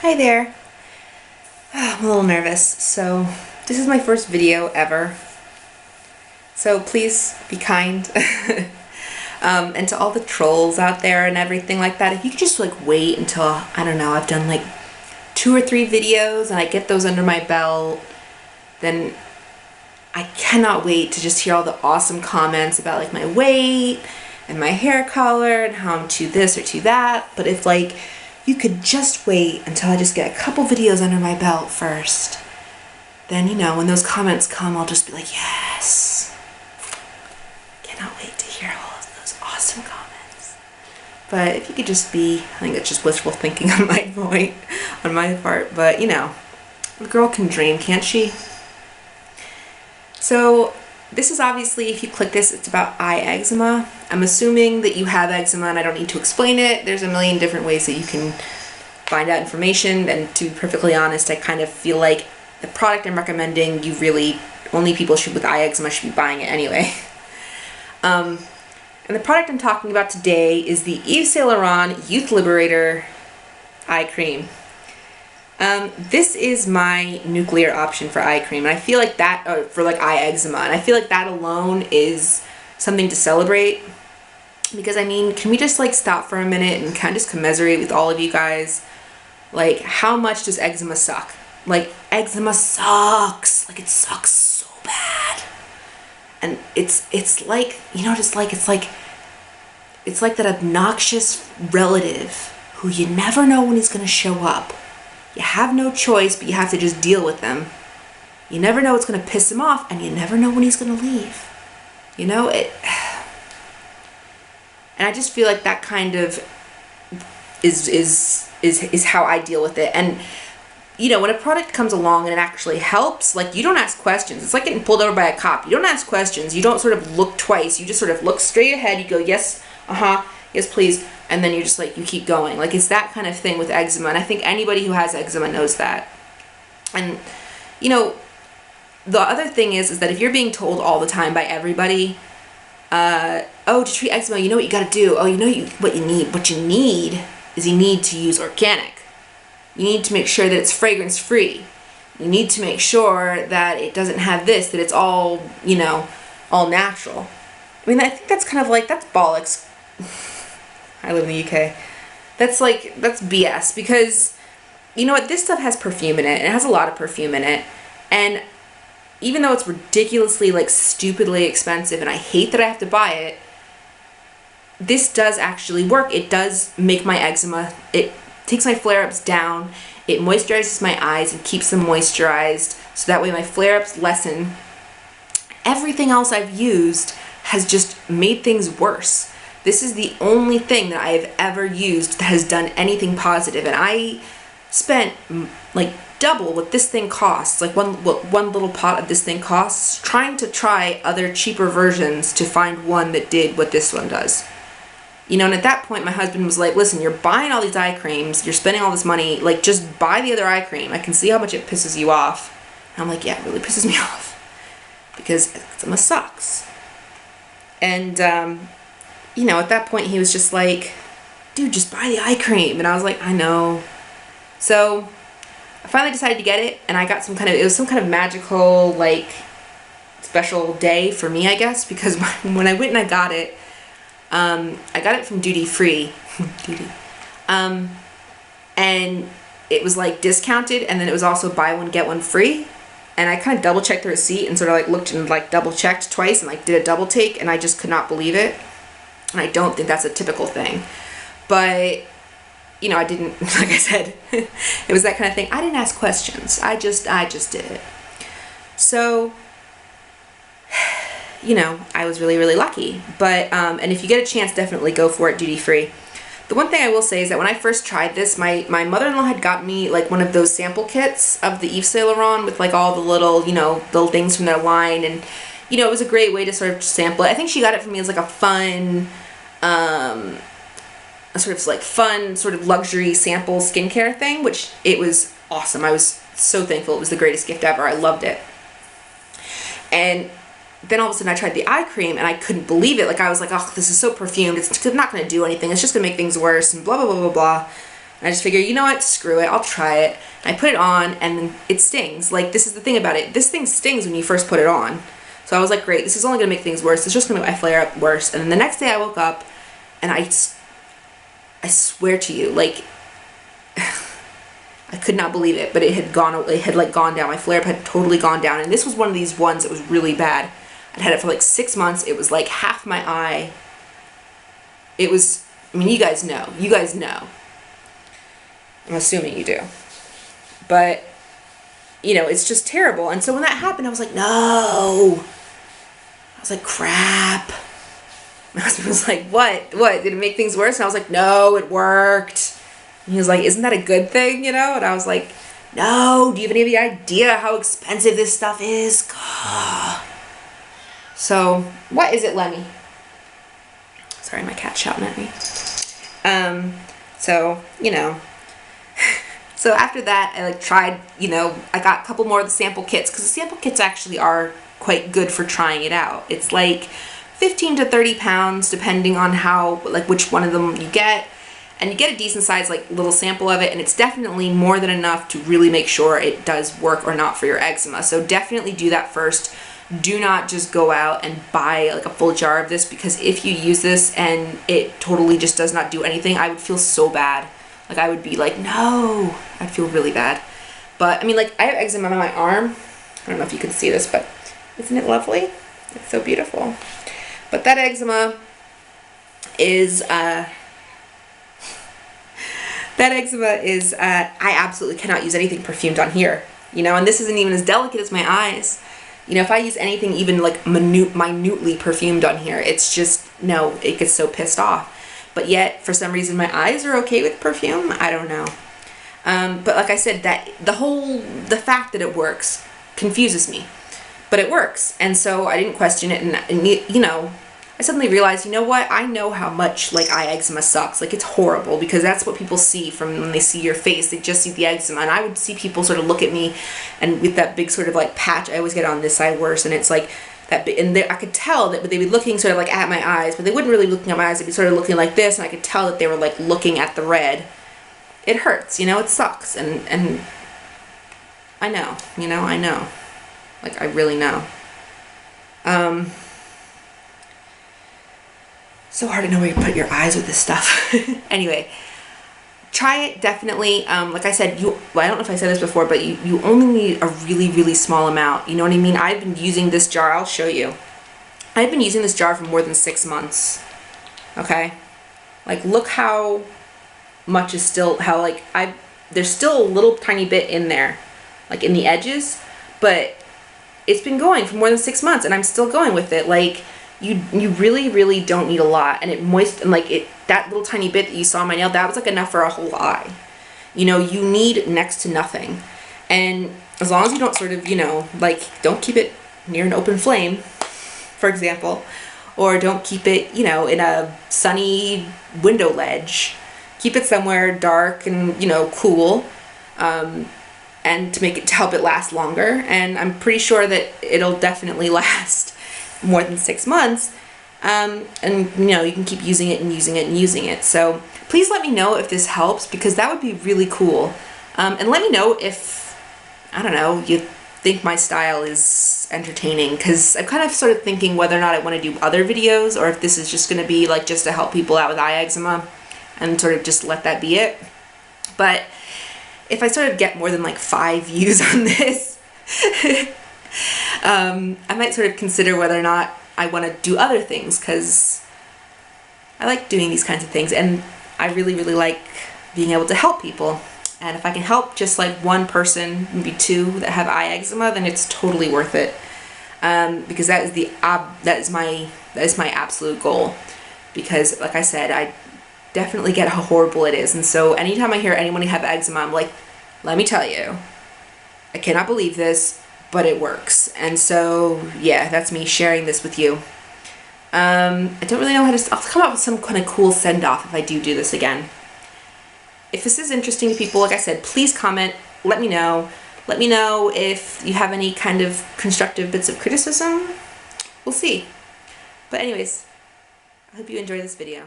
Hi there. I'm a little nervous. So this is my first video ever. So please be kind. And to all the trolls out there and everything like that, if you could just like wait until, I don't know, I've done like 2 or 3 videos and I get those under my belt, then I cannot wait to just hear all the awesome comments about like my weight and my hair color and how I'm too this or too that. But if like you could just wait until I just get a couple videos under my belt first, then you know, when those comments come, I'll just be like, yes. Cannot wait to hear all of those awesome comments. But if you could just be, I think it's just wishful thinking on my point, on my part, but you know, the girl can dream, can't she? So this is obviously, if you click this, it's about eye eczema. I'm assuming that you have eczema and I don't need to explain it. There's a million different ways that you can find out information, and to be perfectly honest, I kind of feel like the product I'm recommending, you really, only people with eye eczema should be buying it anyway. And the product I'm talking about today is the Yves Saint Laurent Youth Liberator Eye Cream. This is my nuclear option for eye cream, and I feel like that, for like eye eczema, and I feel like that alone is something to celebrate, because I mean, can we just like stop for a minute and kind of just commiserate with all of you guys? Like, how much does eczema suck? Like, eczema sucks. Like, it sucks so bad. And it's like, you know, just like, it's like that obnoxious relative who you never know when he's gonna show up. You have no choice, but you have to just deal with them. You never know what's going to piss him off, and you never know when he's going to leave. You know, and I just feel like that kind of is how I deal with it. And you know, when a product comes along and it actually helps, like, you don't ask questions. It's like getting pulled over by a cop. You don't ask questions. You don't sort of look twice. You just sort of look straight ahead. You go, yes, yes, please. And then you're just like, you keep going. Like, it's that kind of thing with eczema. And I think anybody who has eczema knows that. And, you know, the other thing is that if you're being told all the time by everybody, oh, to treat eczema, you know what you got to do. Oh, you know what you need. What you need is you need to use organic. You need to make sure that it's fragrance free. You need to make sure that it doesn't have this, that it's all, you know, all natural. I mean, I think that's kind of like, that's bollocks. I live in the UK. That's BS, because you know what, this stuff has perfume in it. It has a lot of perfume in it, and even though it's ridiculously, like, stupidly expensive, and I hate that I have to buy it, this does actually work. It does make my eczema, it takes my flare-ups down, it moisturizes my eyes and keeps them moisturized, so that way my flare-ups lessen. Everything else I've used has just made things worse. This is the only thing that I have ever used that has done anything positive, and I spent like double what this thing costs, like one little pot of this thing costs, trying to try other cheaper versions to find one that did what this one does. You know, and at that point my husband was like, listen, you're buying all these eye creams, you're spending all this money, like, just buy the other eye cream. I can see how much it pisses you off. And I'm like, yeah, it really pisses me off, because eczema sucks. And you know, at that point he was just like, dude, just buy the eye cream. And I was like, I know. So I finally decided to get it, and I got it was some kind of magical, like, special day for me, I guess, because when I went and I got it from duty free. And it was like discounted, and then it was also buy one get one free. And I kind of double checked the receipt and sort of like looked and like double checked twice and like did a double take, and I just could not believe it. And I don't think that's a typical thing, but you know, I didn't, like I said, it was that kind of thing. I didn't ask questions. I just did it. So, you know, I was really, really lucky. But, and if you get a chance, definitely go for it duty free. The one thing I will say is that when I first tried this, my mother-in-law had got me like one of those sample kits of the Yves Saint Laurent with like all the little, you know, little things from their line, and you know, it was a great way to sort of sample it. I think she got it for me as like a fun, a sort of like fun sort of luxury sample skincare thing, which it was awesome. I was so thankful. It was the greatest gift ever. I loved it. And then all of a sudden I tried the eye cream and I couldn't believe it. Like, I was like, oh, this is so perfumed. It's not going to do anything. It's just going to make things worse, and blah, blah, blah, blah, blah. And I just figure, you know what, screw it, I'll try it. And I put it on, and it stings. Like, this is the thing about it. This thing stings when you first put it on. So I was like, great, this is only going to make things worse. It's just going to make my flare up worse. And then the next day I woke up, and I swear to you, like, I could not believe it, but it had gone down. My flare-up had totally gone down. And this was one of these ones that was really bad. I'd had it for like 6 months. It was like half my eye. It was, I mean, you guys know. You guys know. I'm assuming you do. But, you know, it's just terrible. And so when that happened, I was like, no. I was like, crap. My husband was like, what? What? Did it make things worse? And I was like, no, it worked. And he was like, isn't that a good thing, you know? And I was like, no, do you have any idea how expensive this stuff is? God. So, what is it, Lemmy? Sorry, my cat's shouting at me. So, you know. So after that, I like tried, you know, I got a couple more of the sample kits, because the sample kits actually are quite good for trying it out. It's like 15 to 30 pounds, depending on how, like, which one of them you get. And you get a decent size, like, little sample of it, and it's definitely more than enough to really make sure it does work or not for your eczema. So definitely do that first. Do not just go out and buy, like, a full jar of this, because if you use this and it totally just does not do anything, I would feel so bad. Like, I would be like, no. I'd feel really bad. But, I mean, like, I have eczema on my arm. I don't know if you can see this, but isn't it lovely? It's so beautiful. But that eczema is, I absolutely cannot use anything perfumed on here, you know, and this isn't even as delicate as my eyes. You know, if I use anything even like minutely perfumed on here, it's just, no, it gets so pissed off. But yet, for some reason, my eyes are okay with perfume. I don't know. But like I said, that the fact that it works confuses me, but it works. And so I didn't question it, and you know, I suddenly realized, you know what, I know how much, like, eye eczema sucks. Like, it's horrible, because that's what people see from when they see your face. They just see the eczema, and I would see people sort of look at me, and with that big sort of, like, patch, I always get on this side worse, and it's like that big, and I could tell that they'd be looking sort of, like, at my eyes, but they wouldn't really looking at my eyes. They'd be sort of looking like this, and I could tell that they were, like, looking at the red. It hurts, you know, it sucks, and I know, you know, I know. Like, I really know. So hard to know where you put your eyes with this stuff. Anyway, try it, definitely. Like I said, well, I don't know if I said this before, but you only need a really, really small amount. You know what I mean? I've been using this jar. I'll show you. I've been using this jar for more than 6 months. Okay? Like, look how much is still, how, like, there's still a little tiny bit in there, like, in the edges, but it's been going for more than 6 months, and I'm still going with it. Like, you really, really don't need a lot, and that little tiny bit that you saw on my nail, that was like enough for a whole eye. You know, you need next to nothing, and as long as you don't sort of, you know, like, don't keep it near an open flame, for example, or don't keep it, you know, in a sunny window ledge. Keep it somewhere dark and, you know, cool, and to help it last longer. And I'm pretty sure that it'll definitely last more than 6 months, and you know, you can keep using it and using it and using it. So please let me know if this helps, because that would be really cool. And let me know if, I don't know, you think my style is entertaining, because I'm kind of sort of thinking whether or not I want to do other videos, or if this is just going to be like just to help people out with eye eczema and sort of just let that be it. But if I sort of get more than like 5 views on this, I might sort of consider whether or not I want to do other things, because I like doing these kinds of things, and I really, really like being able to help people. And if I can help just like one person, maybe 2 that have eye eczema, then it's totally worth it. Because that is my absolute goal. Because like I said, I definitely get how horrible it is, and so anytime I hear anyone have eczema, I'm like, let me tell you, I cannot believe this, but it works. And so yeah, that's me sharing this with you. I don't really know how to, I'll come up with some kind of cool send-off if I do this again. If this is interesting to people, like I said, please comment, let me know. Let me know if you have any kind of constructive bits of criticism. We'll see. But anyways, I hope you enjoyed this video.